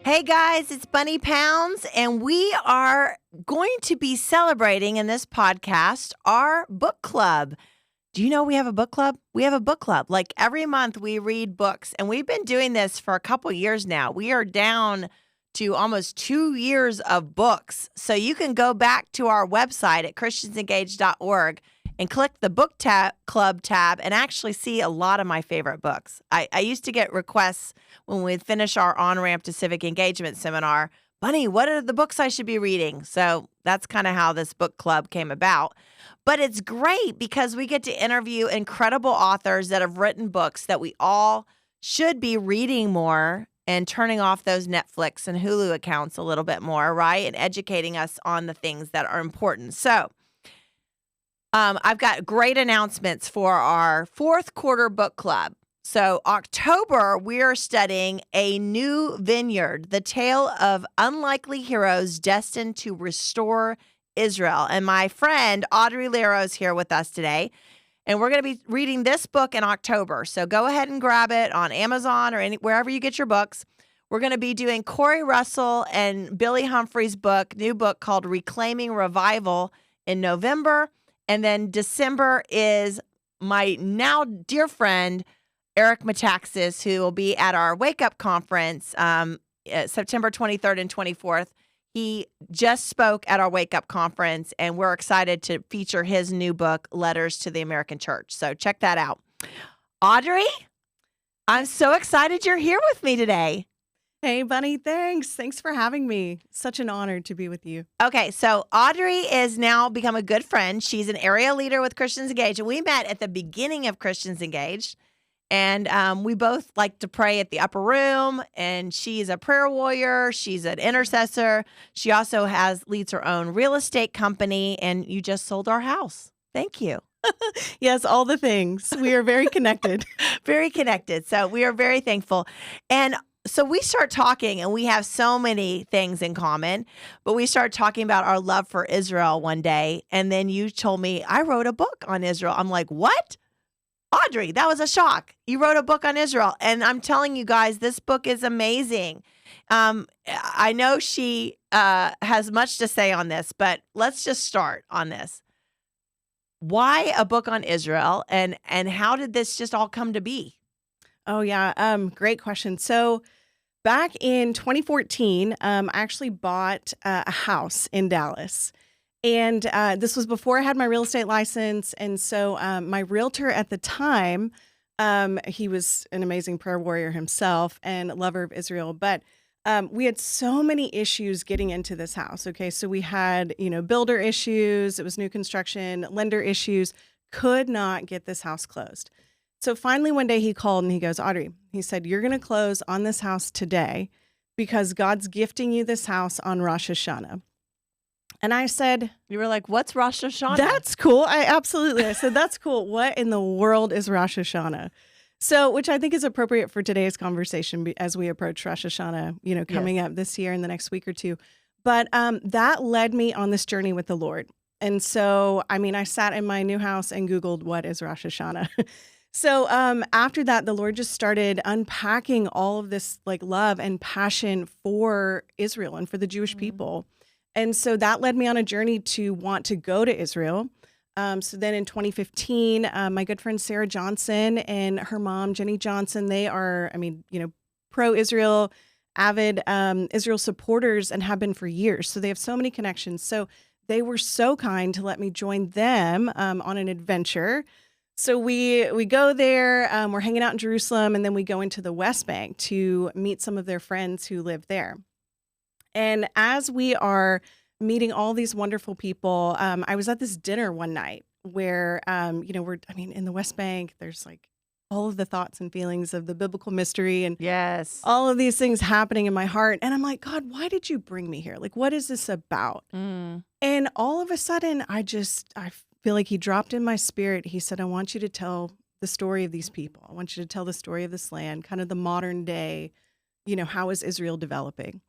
Hey guys, it's Bunny Pounds, and we are going to be celebrating in this podcast our book club. Do you know we have a book club? We have a book club. Like every month we read books, and we've been doing this for a couple years now. We are down to almost 2 years of books. So you can go back to our website at christiansengaged.org and click the book club tab and actually see a lot of my favorite books. I used to get requests when we'd finish our On-Ramp to Civic Engagement seminar, Bunny, what are the books I should be reading? So that's kind of how this book club came about. But it's great because we get to interview incredible authors that have written books that we all should be reading more and turning off those Netflix and Hulu accounts a little bit more, right? And educating us on the things that are important. So I've got great announcements for our fourth quarter book club. So October, we are studying A New Vineyard, the tale of unlikely heroes destined to restore Israel. And my friend Audrey Lero is here with us today. And we're going to be reading this book in October. So go ahead and grab it on Amazon or wherever you get your books. We're going to be doing Corey Russell and Billy Humphrey's new book called Reclaiming Revival in November. And then December is my now dear friend, Eric Metaxas, who will be at our Wake Up Conference September 23rd and 24th. He just spoke at our Wake Up Conference, and we're excited to feature his new book, Letters to the American Church. So check that out. Audrey, I'm so excited you're here with me today. Hey, Bunny, thanks. Thanks for having me. Such an honor to be with you. Okay, so Audrey is now become a good friend. She's an area leader with Christians Engaged, and we met at the beginning of Christians Engaged. And we both like to pray at the upper room, and she's a prayer warrior. She's an intercessor. She also leads her own real estate company, and you just sold our house. Thank you. Yes, all the things. We are very connected. Very connected. So we are very thankful. And so we start talking, and we have so many things in common, but we started talking about our love for Israel one day, and then you told me, I wrote a book on Israel. I'm like, what? Audrey, that was a shock. You wrote a book on Israel. And I'm telling you guys, this book is amazing. I know she has much to say on this, but let's just start on this. Why a book on Israel, and how did this just all come to be? Oh, yeah. Great question. So back in 2014, I actually bought a house in Dallas. And this was before I had my real estate license. And so my realtor at the time, he was an amazing prayer warrior himself and lover of Israel. But we had so many issues getting into this house. Okay, so we had, builder issues. It was new construction, lender issues. Could not get this house closed. So finally one day he called and he goes, Audrey, he said, you're going to close on this house today because God's gifting you this house on Rosh Hashanah. And I said, you were like, what's Rosh Hashanah? That's cool. I said, that's cool. What in the world is Rosh Hashanah? So, which I think is appropriate for today's conversation as we approach Rosh Hashanah, coming up this year in the next week or two. But that led me on this journey with the Lord. And so, I sat in my new house and Googled, what is Rosh Hashanah? So after that, the Lord just started unpacking all of this love and passion for Israel and for the Jewish people. And so that led me on a journey to want to go to Israel. So then in 2015, my good friend Sarah Johnson and her mom, Jenny Johnson, they are, pro-Israel, avid Israel supporters and have been for years. So they have so many connections. So they were so kind to let me join them on an adventure. So we go there, we're hanging out in Jerusalem, and then we go into the West Bank to meet some of their friends who live there. And as we are meeting all these wonderful people, I was at this dinner one night where, in the West Bank, there's all of the thoughts and feelings of the biblical mystery and yes, all of these things happening in my heart. And I'm like, God, why did you bring me here? What is this about? And all of a sudden, I feel like he dropped in my spirit. He said, I want you to tell the story of these people. I want you to tell the story of this land, kind of the modern day, how is Israel developing?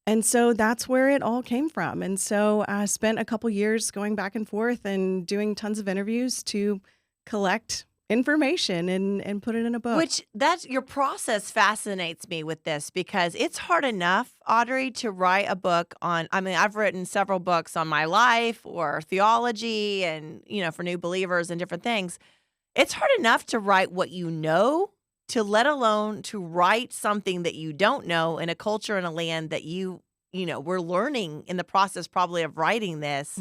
And so that's where it all came from. And so I spent a couple years going back and forth and doing tons of interviews to collect information and put it in a book. Which that's your process fascinates me with this because it's hard enough, Audrey, to write a book on. I mean, I've written several books on my life or theology and, for new believers and different things. It's hard enough to write what you know, to let alone to write something that you don't know in a culture and a land that we're learning in the process probably of writing this.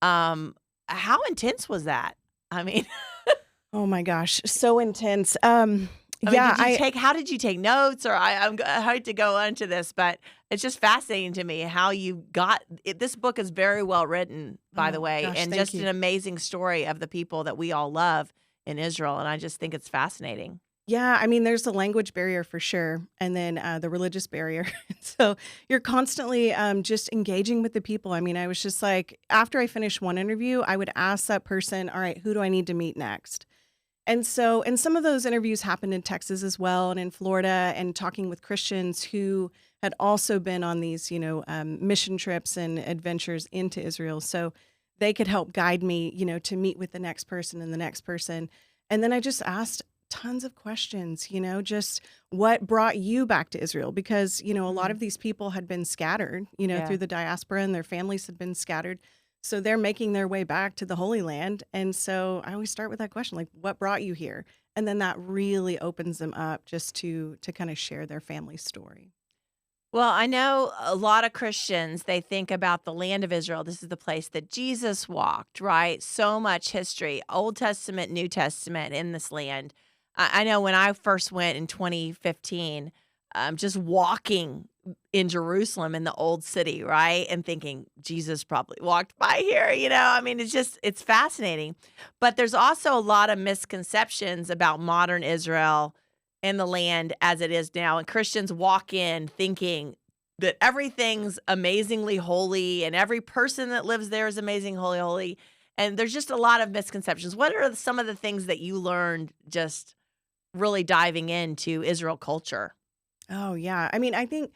How intense was that? I mean, Oh my gosh, so intense. how did you take notes? Or I'm hard to go into this, but it's just fascinating to me how you got it. This book is very well written, by the way, gosh, and thank just you. an amazing story of the people that we all love in Israel. And I just think it's fascinating. Yeah, I mean, there's the language barrier for sure, and then the religious barrier. So you're constantly just engaging with the people. I mean, I was just like, after I finished one interview, I would ask that person, all right, who do I need to meet next? And some of those interviews happened in Texas as well, and in Florida, and talking with Christians who had also been on these, mission trips and adventures into Israel. So they could help guide me, to meet with the next person and the next person. And then I just asked tons of questions, just what brought you back to Israel? Because, a lot of these people had been scattered, Yeah. through the diaspora, and their families had been scattered. So they're making their way back to the Holy Land. And so I always start with that question, like, what brought you here? And then that really opens them up just to kind of share their family story. Well, I know a lot of Christians, they think about the land of Israel. This is the place that Jesus walked, right? So much history, Old Testament, New Testament in this land. I know when I first went in 2015, just walking in Jerusalem in the old city, right? And thinking Jesus probably walked by here, I mean, it's fascinating. But there's also a lot of misconceptions about modern Israel and the land as it is now. And Christians walk in thinking that everything's amazingly holy and every person that lives there is amazing, holy. And there's just a lot of misconceptions. What are some of the things that you learned just really diving into Israel culture? Oh, yeah. I mean, I think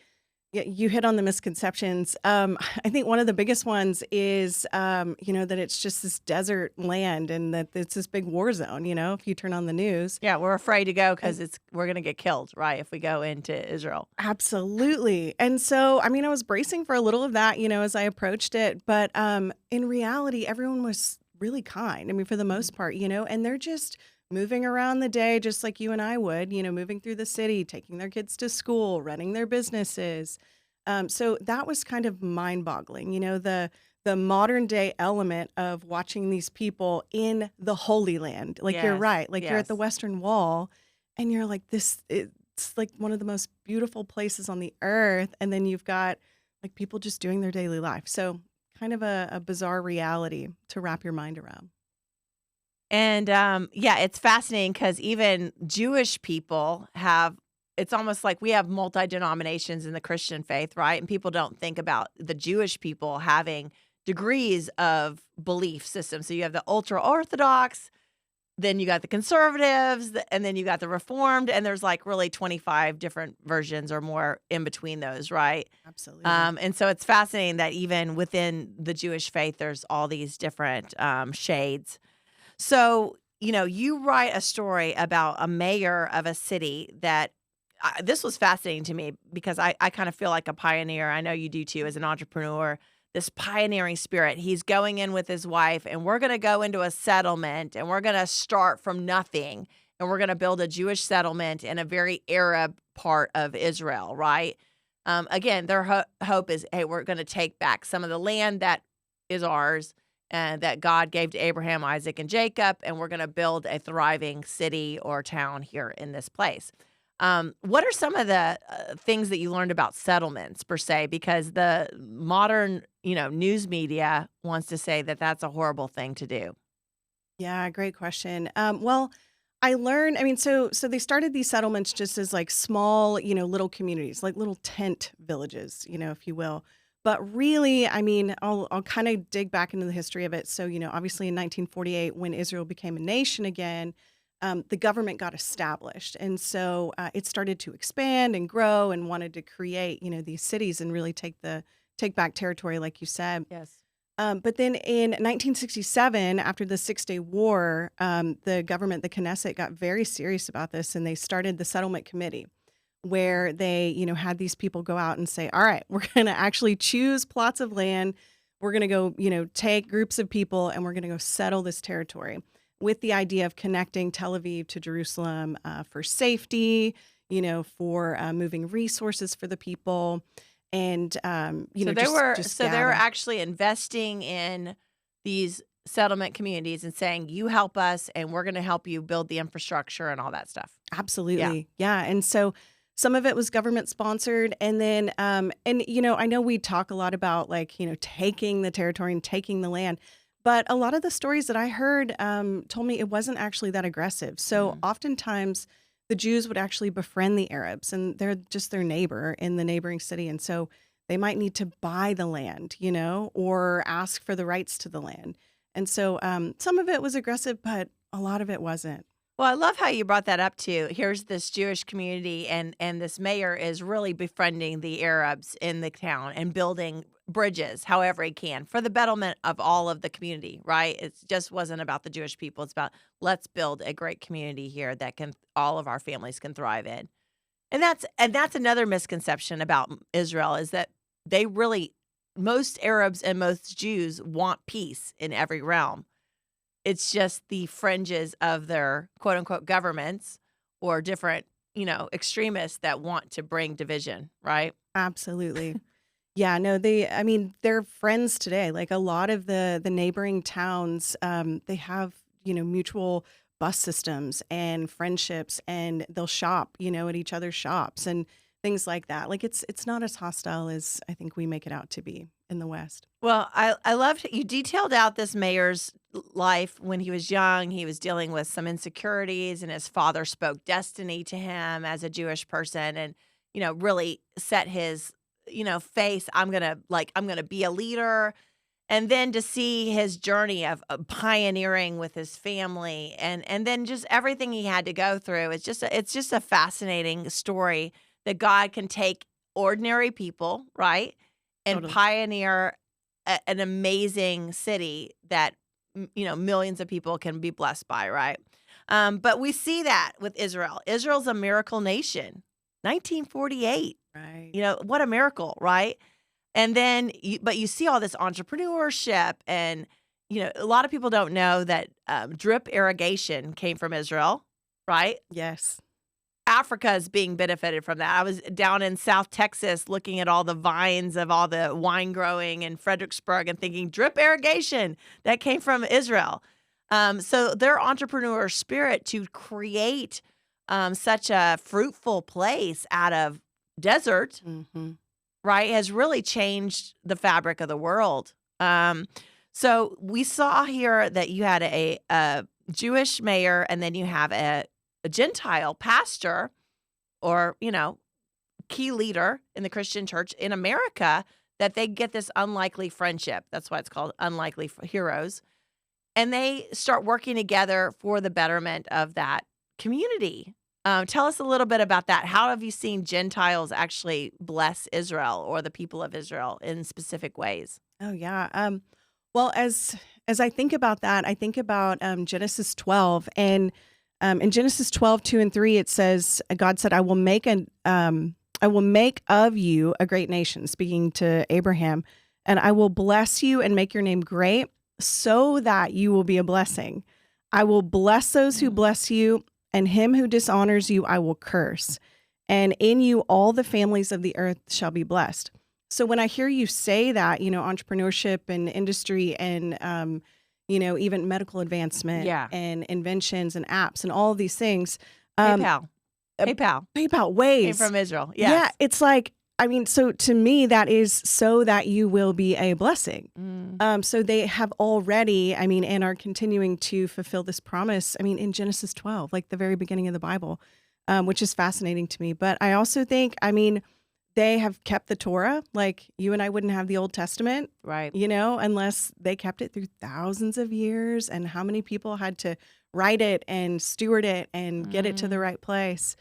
you hit on the misconceptions. I think one of the biggest ones is, that it's just this desert land and that it's this big war zone, if you turn on the news. Yeah, we're afraid to go because we're going to get killed, right, if we go into Israel. Absolutely. And so, I mean, I was bracing for a little of that, as I approached it. But in reality, everyone was really kind. I mean, for the most part, and they're just moving around the day just like you and I would, moving through the city, taking their kids to school, running their businesses. So that was kind of mind-boggling, the modern day element of watching these people in the Holy Land. Like, you're Yes, right. Like, you're at the yes. Western Wall and you're like, it's like one of the most beautiful places on the earth. And then you've got like people just doing their daily life. So kind of a bizarre reality to wrap your mind around. And it's fascinating because even Jewish people it's almost like we have multi-denominations in the Christian faith, right? And people don't think about the Jewish people having degrees of belief system. So you have the ultra-Orthodox, then you got the conservatives, and then you got the Reformed, and there's like really 25 different versions or more in between those, right? Absolutely. And so it's fascinating that even within the Jewish faith, there's all these different shades. So, you write a story about a mayor of a city that this was fascinating to me because I kind of feel like a pioneer. I know you do too as an entrepreneur, this pioneering spirit. He's going in with his wife and we're going to go into a settlement and we're going to start from nothing and we're going to build a Jewish settlement in a very Arab part of Israel, right? Again, their hope is, hey, we're going to take back some of the land that is ours and that God gave to Abraham, Isaac, and Jacob, and we're going to build a thriving city or town here in this place. What are some of the things that you learned about settlements per se? Because the modern, news media wants to say that that's a horrible thing to do. Yeah, great question. Well, I learned, I mean, so they started these settlements just as like small, little communities, like little tent villages, if you will. But really, I mean, I'll kind of dig back into the history of it. So, obviously in 1948, when Israel became a nation again, the government got established. And so it started to expand and grow and wanted to create, these cities and really take back territory, like you said. Yes. But then in 1967, after the Six-Day War, the government, the Knesset, got very serious about this, and they started the Settlement Committee, where they, had these people go out and say, all right, we're going to actually choose plots of land. We're going to go, take groups of people, and we're going to go settle this territory with the idea of connecting Tel Aviv to Jerusalem for safety, for moving resources for the people. And so they were actually investing in these settlement communities and saying, you help us and we're going to help you build the infrastructure and all that stuff. Absolutely. Yeah. And so some of it was government sponsored. And then I know we talk a lot about taking the territory and taking the land, but a lot of the stories that I heard told me it wasn't actually that aggressive. So oftentimes the Jews would actually befriend the Arabs, and they're just their neighbor in the neighboring city. And so they might need to buy the land, or ask for the rights to the land. And so some of it was aggressive, but a lot of it wasn't. Well, I love how you brought that up too. Here's this Jewish community, and this mayor is really befriending the Arabs in the town and building bridges however he can for the betterment of all of the community, right? It just wasn't about the Jewish people. It's about, let's build a great community here that all of our families can thrive in. And that's another misconception about Israel, is that most Arabs and most Jews want peace in every realm. It's just the fringes of their quote unquote governments or different, extremists that want to bring division, right? Absolutely. Yeah, no, they're friends today. Like a lot of the neighboring towns, they have, mutual bus systems and friendships, and they'll shop, at each other's shops and things like that. Like it's not as hostile as I think we make it out to be in the West. Well, I loved you detailed out this mayor's life when he was young. He was dealing with some insecurities, and his father spoke destiny to him as a Jewish person, and really set his face. I'm gonna be a leader. And then to see his journey of pioneering with his family, and then just everything he had to go through. It's just a fascinating story that God can take ordinary people, right, and Totally. pioneer an amazing city that millions of people can be blessed by, right? But we see that with Israel. Israel's a miracle nation. 1948. Right. What a miracle, right? And then, but you see all this entrepreneurship, and a lot of people don't know that drip irrigation came from Israel, right? Yes. Africa is being benefited from that. I was down in South Texas looking at all the vines of all the wine growing in Fredericksburg and thinking drip irrigation, that came from Israel. So their entrepreneur spirit to create such a fruitful place out of desert, right, has really changed the fabric of the world. So we saw here that you had a Jewish mayor, and then you have a Gentile pastor, or key leader in the Christian church in America, that they get this unlikely friendship. That's why it's called Unlikely Heroes. And they start working together for the betterment of that community. Tell us a little bit about that. How have you seen Gentiles actually bless Israel or the people of Israel in specific ways? Oh, yeah. Well, as I think about that, I think about Genesis 12. And in Genesis 12, 2 and 3, it says, God said, I will make of you a great nation, speaking to Abraham, and I will bless you and make your name great so that you will be a blessing. I will bless those who bless you, and him who dishonors you I will curse. And in you all the families of the earth shall be blessed. So when I hear you say that, entrepreneurship and industry and, even medical advancement and inventions and apps and all of these things. PayPal, Waves. came from Israel. Yes. Yeah, it's like, so to me, that is so that you will be a blessing. So they have already, and are continuing to fulfill this promise, in Genesis 12, like the very beginning of the Bible, which is fascinating to me. But I also think, they have kept the Torah. Like you and I wouldn't have the Old Testament, right? Unless they kept it through thousands of years, and how many people had to write it and steward it and get it to the right place.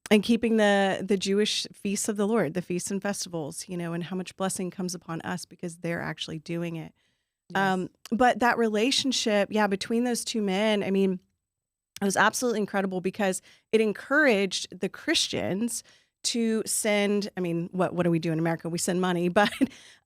And keeping the Jewish feasts of the Lord, the feasts and festivals, and how much blessing comes upon us because they're actually doing it. Yes. But that relationship, between those two men, I mean, it was absolutely incredible because it encouraged the Christians to send, I mean, what do we do in America? We send money, but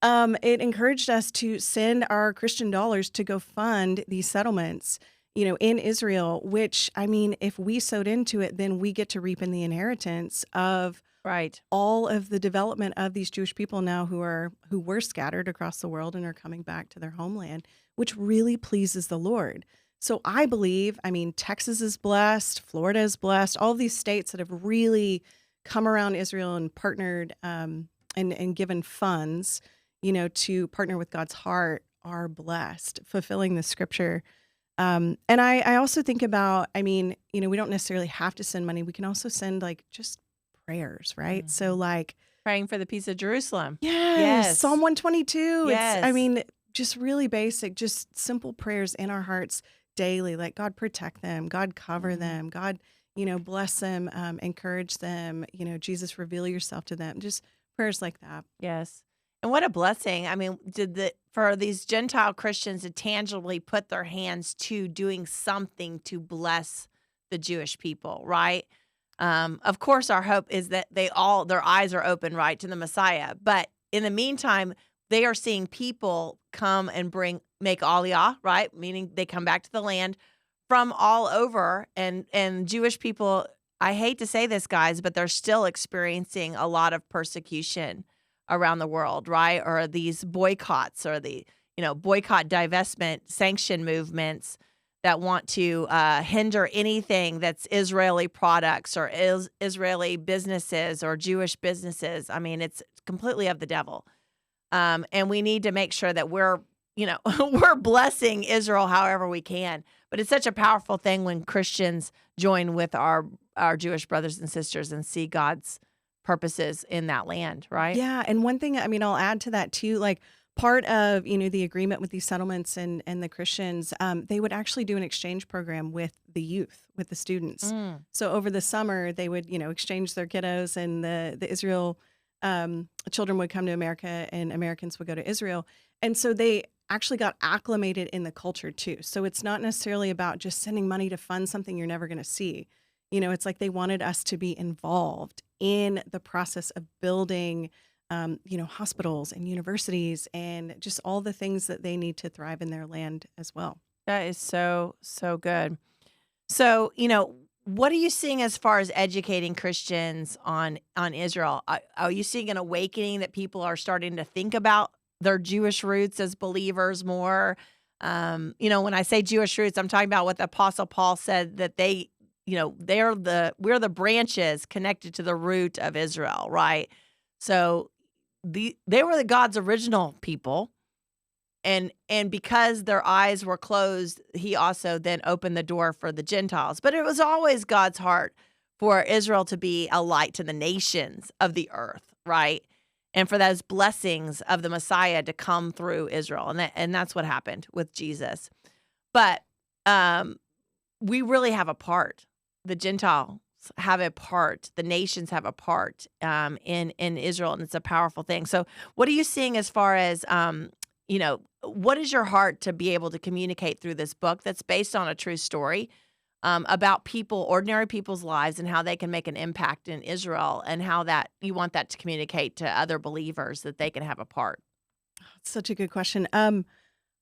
it encouraged us to send our Christian dollars to go fund these settlements, in Israel, which, I mean, if we sowed into it, then we get to reap in the inheritance of Right. all of the development of these Jewish people now who were scattered across the world and are coming back to their homeland, which really pleases the Lord. So I believe, I mean, Texas is blessed, Florida is blessed, all of these states that have really come around Israel and partnered and given funds, to partner with God's heart are blessed, fulfilling the scripture. And I also think about, I mean, we don't necessarily have to send money. We can also send like just prayers, right? So like Praying for the peace of Jerusalem. yes, Psalm 122. Yes. It's, I mean, just really basic, just simple prayers in our hearts daily. Like God protect them, God cover them, God, bless them, encourage them, Jesus reveal yourself to them. Just prayers like that. Yes. And what a blessing. I mean, for these Gentile Christians to tangibly put their hands to doing something to bless the Jewish people, right? Of course, our hope is that their eyes are open, right, to the Messiah. But in the meantime, they are seeing people come and make aliyah, right? Meaning they come back to the land from all over. And Jewish people, I hate to say this, guys, but they're still experiencing a lot of persecution around the world, right? Or these boycotts or the, boycott, divestment, sanction movements that want to hinder anything that's Israeli products or Israeli businesses or Jewish businesses. I mean, it's completely of the devil. And we need to make sure that we're blessing Israel however we can. But it's such a powerful thing when Christians join with our Jewish brothers and sisters and see God's purposes in that land, right? Yeah. And one thing, I mean, I'll add to that too, like part of, the agreement with these settlements and the Christians, they would actually do an exchange program with the youth, with the students. So over the summer, they would, exchange their kiddos and the Israel children would come to America and Americans would go to Israel. And so they actually got acclimated in the culture too. So it's not necessarily about just sending money to fund something you're never going to see. It's like they wanted us to be involved in the process of building, hospitals and universities and just all the things that they need to thrive in their land as well. That is so, so good. So, what are you seeing as far as educating Christians on Israel? Are you seeing an awakening that people are starting to think about their Jewish roots as believers more? When I say Jewish roots, I'm talking about what the Apostle Paul said, that we're the branches connected to the root of Israel, right? So they were God's original people. And because their eyes were closed, he also then opened the door for the Gentiles. But it was always God's heart for Israel to be a light to the nations of the earth, right? And for those blessings of the Messiah to come through Israel. And that's what happened with Jesus. But we really have a part. The Gentiles have a part. The nations have a part in Israel, and it's a powerful thing. So what are you seeing as far as, what is your heart to be able to communicate through this book that's based on a true story about people, ordinary people's lives, and how they can make an impact in Israel, and how that you want that to communicate to other believers that they can have a part? Such a good question. As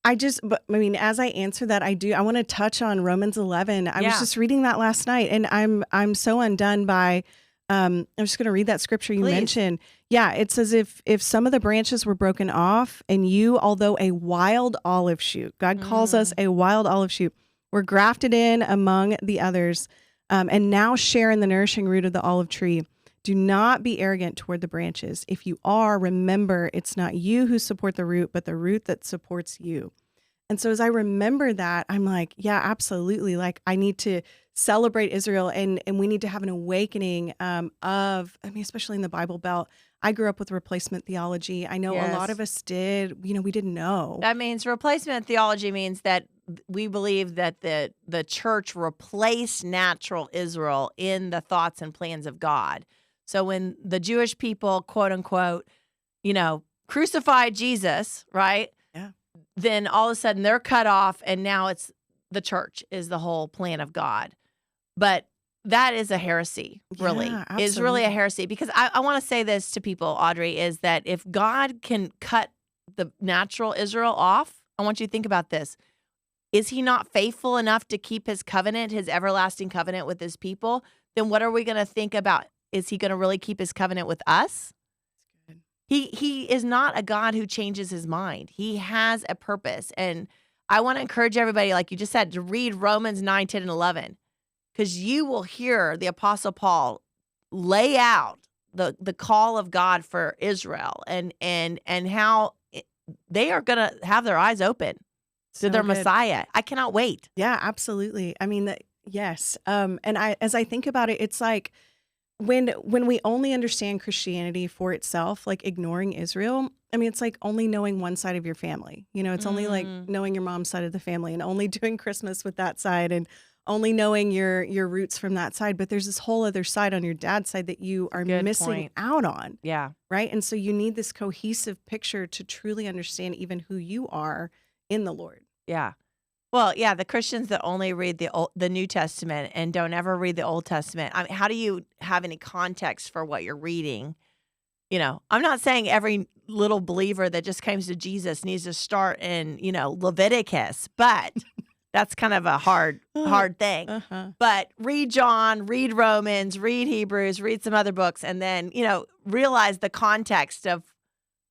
I answer that, I want to touch on Romans 11. I was just reading that last night, and I'm so undone by. I'm just going to read that scripture you mentioned. Yeah, it says if some of the branches were broken off, and you, although a wild olive shoot, God calls us a wild olive shoot, were grafted in among the others, and now share in the nourishing root of the olive tree. Do not be arrogant toward the branches. If you are, remember it's not you who support the root, but the root that supports you. And so as I remember that, I'm like, yeah, absolutely. Like I need to celebrate Israel and we need to have an awakening especially in the Bible Belt. I grew up with replacement theology. I know a lot Yes. of us did, we didn't know. That means replacement theology means that we believe that the church replaced natural Israel in the thoughts and plans of God. So when the Jewish people, quote unquote, crucified Jesus, right? Yeah. Then all of a sudden they're cut off, and now it's the church is the whole plan of God. But that is a heresy, really. Yeah, It's really a absolutely. heresy, because I want to say this to people, Audrey, is that if God can cut the natural Israel off, I want you to think about this. Is he not faithful enough to keep his covenant, his everlasting covenant with his people? Then what are we going to think about? Is he going to really keep his covenant with us? Good. He is not a God who changes his mind. He has a purpose. And I want to encourage everybody, like you just said, to read Romans 9, 10, and 11, because you will hear the Apostle Paul lay out the call of God for Israel and how they are going to have their eyes open to their So good. Messiah. I cannot wait. Yeah, absolutely. I mean, yes. And as I think about it, it's like when we only understand Christianity for itself, like ignoring Israel, I mean, it's like only knowing one side of your family. It's only like knowing your mom's side of the family and only doing Christmas with that side and only knowing your roots from that side. But there's this whole other side on your dad's side that you are Good missing point. out on. Yeah. Right. And so you need this cohesive picture to truly understand even who you are in the Lord. Yeah. Well, yeah, the Christians that only read the New Testament and don't ever read the Old Testament, I mean, how do you have any context for what you're reading? I'm not saying every little believer that just comes to Jesus needs to start in, Leviticus, but that's kind of a hard thing. Uh-huh. But read John, read Romans, read Hebrews, read some other books, and then, realize the context of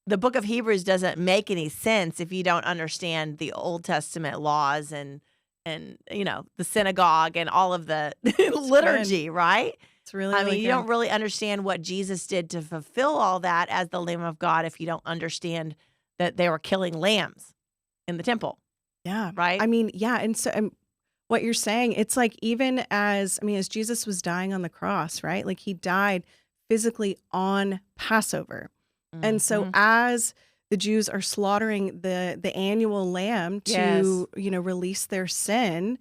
the book of Hebrews doesn't make any sense if you don't understand the Old Testament laws and the synagogue and all of the liturgy, good. right? It's really, I mean, really you good. don't really understand what Jesus did to fulfill all that as the Lamb of God if you don't understand that they were killing lambs in the temple. Yeah. Right? I mean, yeah. And so what you're saying, it's like even as Jesus was dying on the cross, right? Like he died physically on Passover. And so Mhm. as the Jews are slaughtering the annual lamb to, release their sin,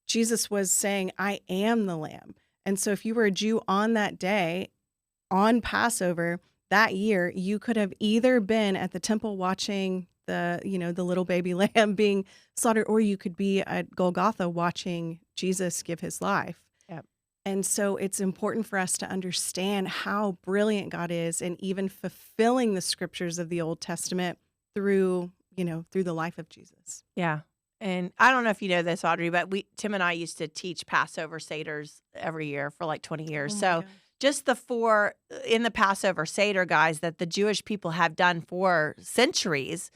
Jesus was saying, I am the lamb. And so if you were a Jew on that day, on Passover that year, you could have either been at the temple watching the little baby lamb being slaughtered, or you could be at Golgotha watching Jesus give his life. Yep. And so it's important for us to understand how brilliant God is and even fulfilling the scriptures of the Old Testament through the life of Jesus. Yeah. And I don't know if you know this, Audrey, but Tim and I used to teach Passover Seders every year for like 20 years. Oh my So gosh. just the 4 in the Passover Seder, guys, that the Jewish people have done for centuries,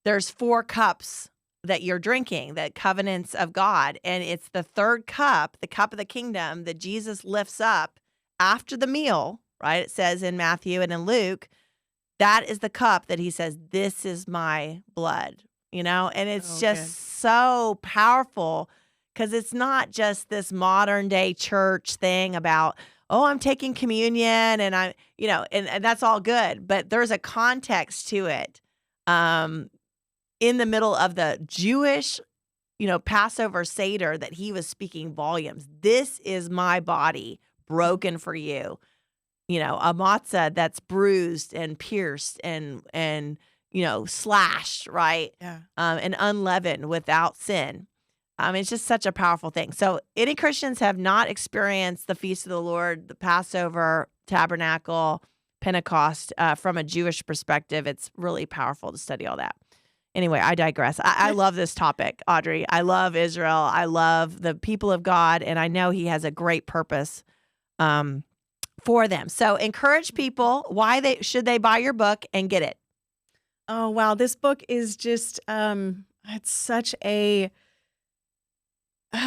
there's 4 cups that you're drinking, the covenants of God. And it's the 3rd cup, the cup of the kingdom, that Jesus lifts up after the meal, right? It says in Matthew and in Luke, that is the cup that he says, this is my blood, and it's just so powerful because it's not just this modern day church thing about, oh, I'm taking communion and I, and that's all good. But there's a context to it. In the middle of the Jewish, Passover Seder that he was speaking volumes. This is my body broken for you. A matzah that's bruised and pierced and slashed, right? Yeah. And unleavened without sin. It's just such a powerful thing. So any Christians have not experienced the Feast of the Lord, the Passover, Tabernacle, Pentecost, from a Jewish perspective, it's really powerful to study all that. Anyway, I digress. I love this topic, Audrey. I love Israel. I love the people of God, and I know he has a great purpose for them. So encourage people. Why should they buy your book and get it? Oh, wow. This book is just, it's such a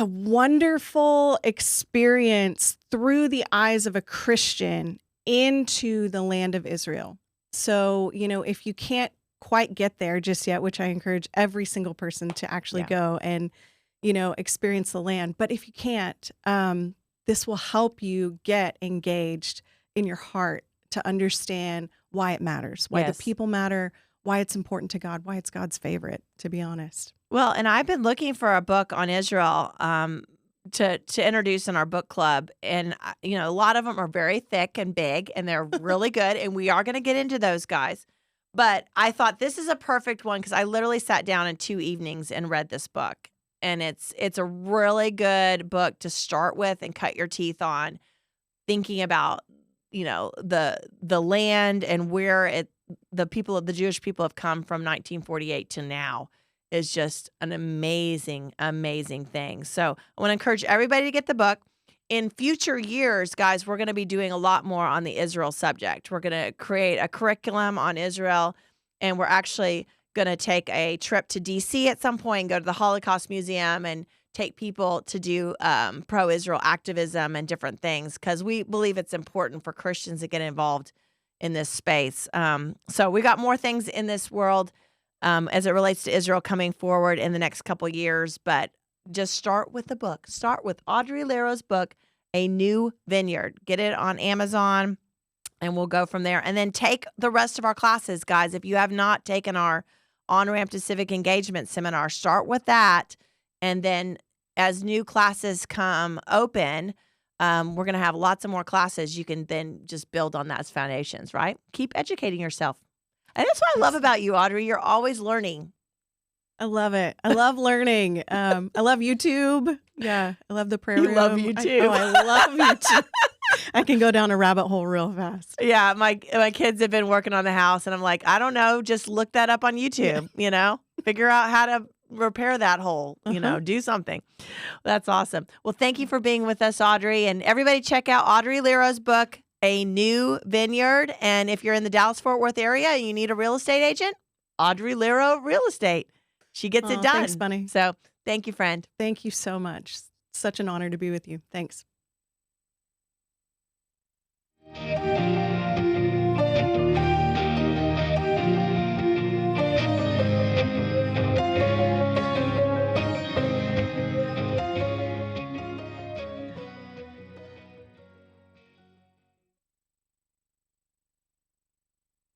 wonderful experience through the eyes of a Christian into the land of Israel. So, if you can't quite get there just yet, which I encourage every single person to actually go and, experience the land. But if you can't, this will help you get engaged in your heart to understand why it matters, why the people matter, why it's important to God, why it's God's favorite, to be honest. Well, and I've been looking for a book on Israel to introduce in our book club. And, a lot of them are very thick and big, and they're really good. And we are going to get into those guys. But I thought this is a perfect one because I literally sat down in 2 evenings and read this book. And it's a really good book to start with and cut your teeth on, thinking about, the land and where the Jewish people have come from 1948 to now is just an amazing, amazing thing. So I want to encourage everybody to get the book. In future years, guys, we're going to be doing a lot more on the Israel subject. We're going to create a curriculum on Israel, and we're actually going to take a trip to D.C. at some point and go to the Holocaust Museum and take people to do pro-Israel activism and different things because we believe it's important for Christians to get involved in this space. So we got more things in this world as it relates to Israel coming forward in the next couple years, but just start with the book. Start with Audrey Lero's book, A New Vineyard. Get it on Amazon, and we'll go from there. And then take the rest of our classes, guys. If you have not taken our On-Ramp to Civic Engagement seminar, start with that. And then as new classes come open, we're going to have lots of more classes. You can then just build on that as foundations, right? Keep educating yourself. And that's what I love about you, Audrey. You're always learning. I love it. I love learning. I love YouTube. Yeah, I love the prayer room. You love YouTube. I love YouTube. I can go down a rabbit hole real fast. Yeah, my kids have been working on the house, and I'm like, I don't know, just look that up on YouTube, figure out how to repair that hole, do something. That's awesome. Well, thank you for being with us, Audrey. And everybody check out Audrey Lero's book, A New Vineyard. And if you're in the Dallas-Fort Worth area and you need a real estate agent, Audrey Lero Real Estate. She gets it done. Thanks, Bunny. So thank you, friend. Thank you so much. Such an honor to be with you. Thanks.